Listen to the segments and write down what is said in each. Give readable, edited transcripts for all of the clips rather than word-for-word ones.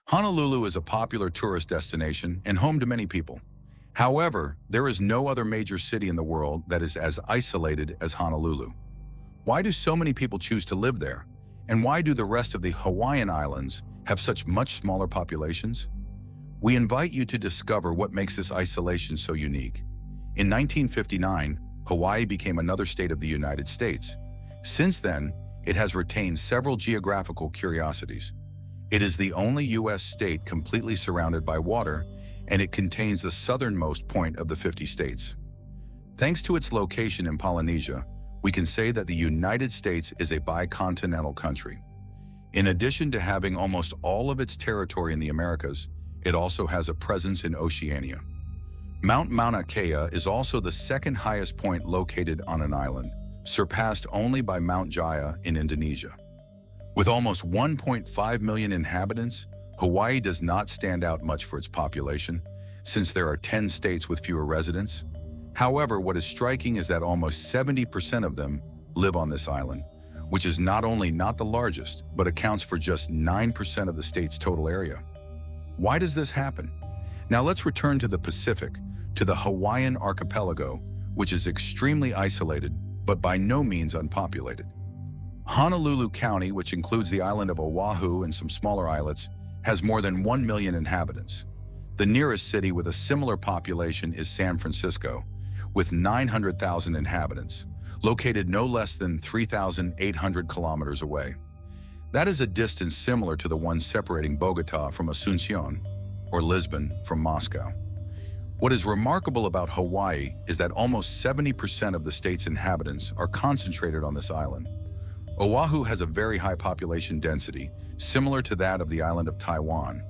Honolulu is a popular tourist destination and home to many people. However, there is no other major city in the world that is as isolated as Honolulu. Why do so many people choose to live there? And why do the rest of the Hawaiian Islands have such much smaller populations? We invite you to discover what makes this isolation so unique. In 1959, Hawaii became another state of the United States. Since then, it has retained several geographical curiosities. It is the only U.S. state completely surrounded by water, and it contains the southernmost point of the 50 states. Thanks to its location in Polynesia, we can say that the United States is a bicontinental country. In addition to having almost all of its territory in the Americas, it also has a presence in Oceania. Mount Mauna Kea is also the second highest point located on an island, surpassed only by Mount Jaya in Indonesia. With almost 1.5 million inhabitants, Hawaii does not stand out much for its population, since there are 10 states with fewer residents. However, what is striking is that almost 70% of them live on this island, which is not only not the largest, but accounts for just 9% of the state's total area. Why does this happen? Now let's return to the Pacific, to the Hawaiian archipelago, which is extremely isolated, but by no means unpopulated. Honolulu County, which includes the island of Oahu and some smaller islets, has more than 1 million inhabitants. The nearest city with a similar population is San Francisco, with 900,000 inhabitants, located no less than 3,800 kilometers away. That is a distance similar to the one separating Bogota from Asuncion, or Lisbon from Moscow. What is remarkable about Hawaii is that almost 70% of the state's inhabitants are concentrated on this island. Oahu has a very high population density, similar to that of the island of Taiwan.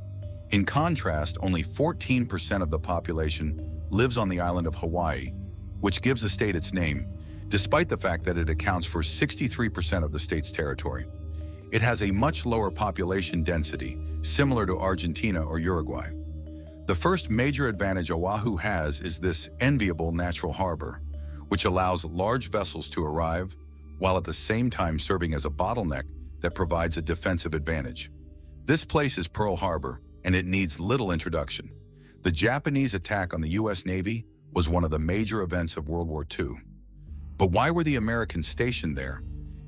In contrast, only 14% of the population lives on the island of Hawaii, which gives the state its name, despite the fact that it accounts for 63% of the state's territory. It has a much lower population density, similar to Argentina or Uruguay. The first major advantage Oahu has is this enviable natural harbor, which allows large vessels to arrive, while at the same time serving as a bottleneck that provides a defensive advantage. This place is Pearl Harbor, and it needs little introduction. The Japanese attack on the U.S. Navy was one of the major events of World War II. But why were the Americans stationed there,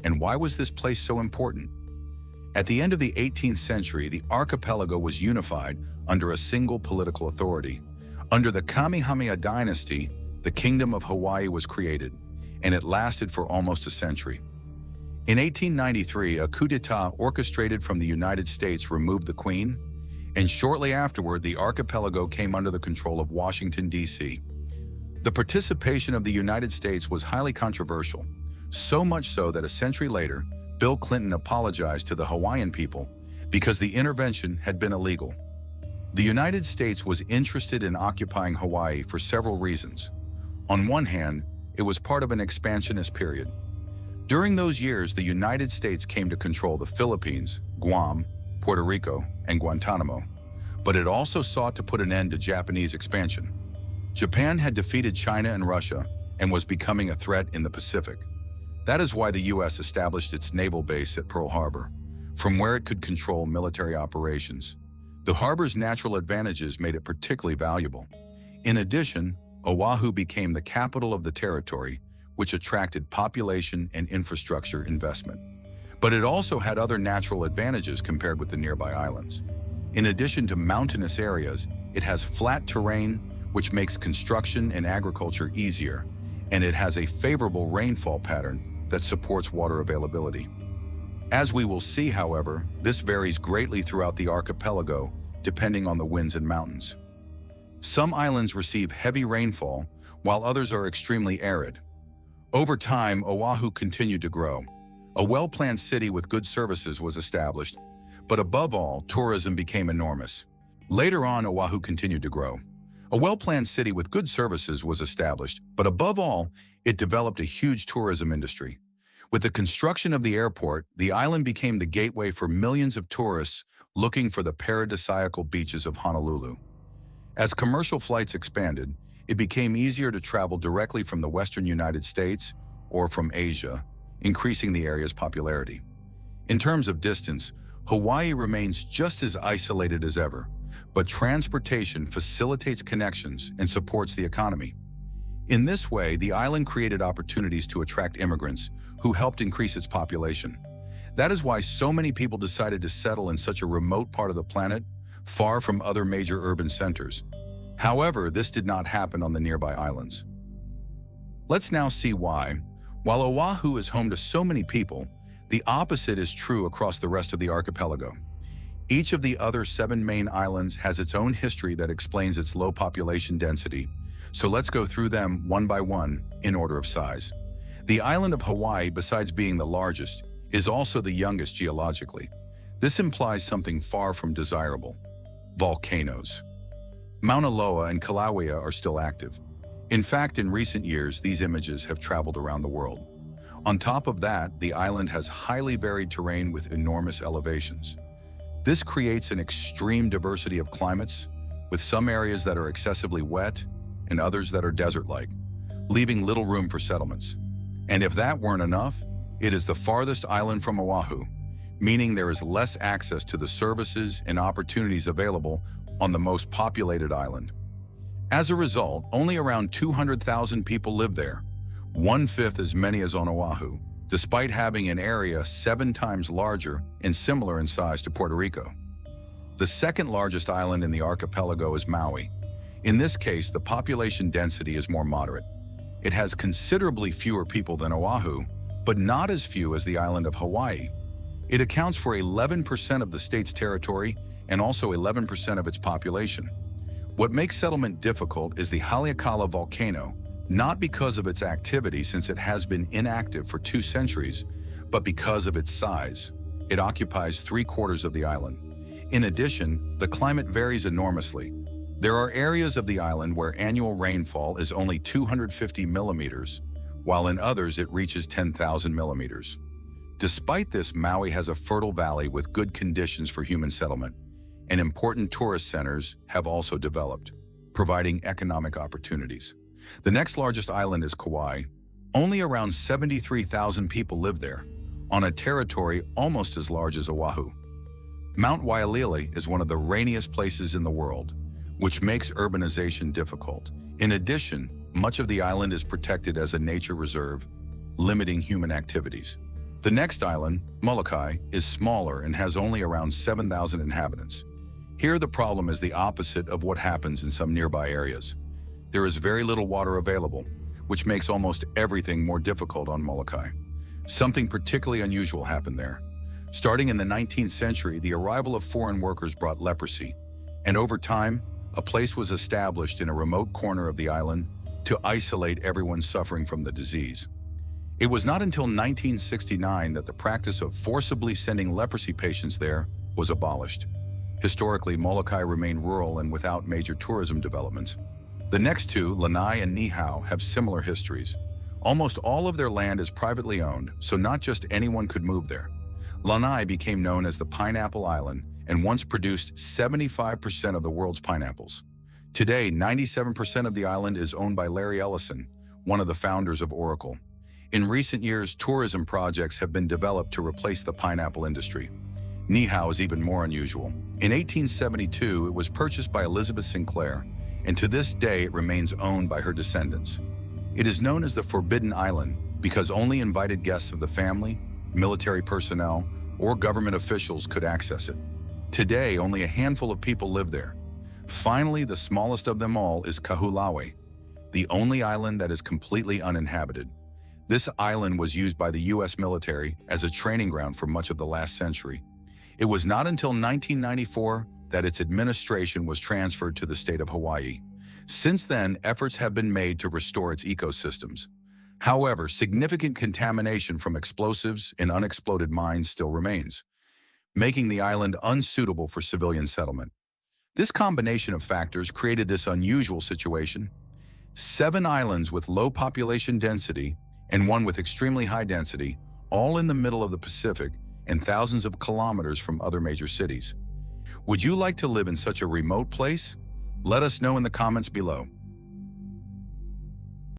and why was this place so important? At the end of the 18th century, the archipelago was unified under a single political authority. Under the Kamehameha dynasty, the Kingdom of Hawaii was created, and it lasted for almost a century. In 1893, a coup d'etat orchestrated from the United States removed the Queen, and shortly afterward, the archipelago came under the control of Washington, D.C. The participation of the United States was highly controversial, so much so that a century later, Bill Clinton apologized to the Hawaiian people because the intervention had been illegal. The United States was interested in occupying Hawaii for several reasons. On one hand, it was part of an expansionist period. During those years, the United States came to control the Philippines, Guam, Puerto Rico, and Guantanamo, but it also sought to put an end to Japanese expansion. Japan had defeated China and Russia and was becoming a threat in the Pacific. That is why the U.S. established its naval base at Pearl Harbor, from where it could control military operations. The harbor's natural advantages made it particularly valuable. In addition, Oahu became the capital of the territory, which attracted population and infrastructure investment. But it also had other natural advantages compared with the nearby islands. In addition to mountainous areas, it has flat terrain, which makes construction and agriculture easier, and it has a favorable rainfall pattern that supports water availability. As we will see, however, this varies greatly throughout the archipelago, depending on the winds and mountains. Some islands receive heavy rainfall, while others are extremely arid. Over time, Oahu continued to grow. A well-planned city with good services was established, but above all, tourism became enormous. Later on, Oahu continued to grow. A well-planned city with good services was established, but above all, it developed a huge tourism industry. With the construction of the airport, the island became the gateway for millions of tourists looking for the paradisiacal beaches of Honolulu. As commercial flights expanded, it became easier to travel directly from the western United States or from Asia, increasing the area's popularity. In terms of distance, Hawaii remains just as isolated as ever, but transportation facilitates connections and supports the economy. In this way, the island created opportunities to attract immigrants who helped increase its population. That is why so many people decided to settle in such a remote part of the planet, far from other major urban centers. However, this did not happen on the nearby islands. Let's now see why. While Oahu is home to so many people, the opposite is true across the rest of the archipelago. Each of the other 7 main islands has its own history that explains its low population density. So let's go through them one by one in order of size. The island of Hawaii, besides being the largest, is also the youngest geologically. This implies something far from desirable: volcanoes. Mauna Loa and Kilauea are still active. In fact, in recent years, these images have traveled around the world. On top of that, the island has highly varied terrain with enormous elevations. This creates an extreme diversity of climates, with some areas that are excessively wet and others that are desert-like, leaving little room for settlements. And if that weren't enough, it is the farthest island from Oahu, meaning there is less access to the services and opportunities available on the most populated island. As a result, only around 200,000 people live there, 1/5 as many as on Oahu, despite having an area 7 times larger and similar in size to Puerto Rico. The second largest island in the archipelago is Maui. In this case, the population density is more moderate. It has considerably fewer people than Oahu, but not as few as the island of Hawaii. It accounts for 11% of the state's territory and also 11% of its population. What makes settlement difficult is the Haleakala volcano, not because of its activity since it has been inactive for 2 centuries, but because of its size. It occupies 3/4 of the island. In addition, the climate varies enormously. There are areas of the island where annual rainfall is only 250 millimeters, while in others it reaches 10,000 millimeters. Despite this, Maui has a fertile valley with good conditions for human settlement, and important tourist centers have also developed, providing economic opportunities. The next largest island is Kauai. Only around 73,000 people live there, on a territory almost as large as Oahu. Mount Wailili is one of the rainiest places in the world, which makes urbanization difficult. In addition, much of the island is protected as a nature reserve, limiting human activities. The next island, Molokai, is smaller and has only around 7,000 inhabitants. Here the problem is the opposite of what happens in some nearby areas. There is very little water available, which makes almost everything more difficult on Molokai. Something particularly unusual happened there. Starting in the 19th century, the arrival of foreign workers brought leprosy, and over time, a place was established in a remote corner of the island to isolate everyone suffering from the disease. It was not until 1969 that the practice of forcibly sending leprosy patients there was abolished. Historically, Molokai remained rural and without major tourism developments. The next two, Lanai and Niihau, have similar histories. Almost all of their land is privately owned, so not just anyone could move there. Lanai became known as the Pineapple Island and once produced 75% of the world's pineapples. Today, 97% of the island is owned by Larry Ellison, one of the founders of Oracle. In recent years, tourism projects have been developed to replace the pineapple industry. Niihau is even more unusual. In 1872, it was purchased by Elizabeth Sinclair, and to this day it remains owned by her descendants. It is known as the Forbidden Island because only invited guests of the family, military personnel, or government officials could access it. Today, only a handful of people live there. Finally, the smallest of them all is Kahulawe, the only island that is completely uninhabited. This island was used by the U.S. military as a training ground for much of the last century. It was not until 1994 that its administration was transferred to the state of Hawaii. Since then, efforts have been made to restore its ecosystems. However, significant contamination from explosives and unexploded mines still remains, making the island unsuitable for civilian settlement. This combination of factors created this unusual situation. 7 islands with low population density and one with extremely high density, all in the middle of the Pacific and thousands of kilometers from other major cities. Would you like to live in such a remote place? Let us know in the comments below.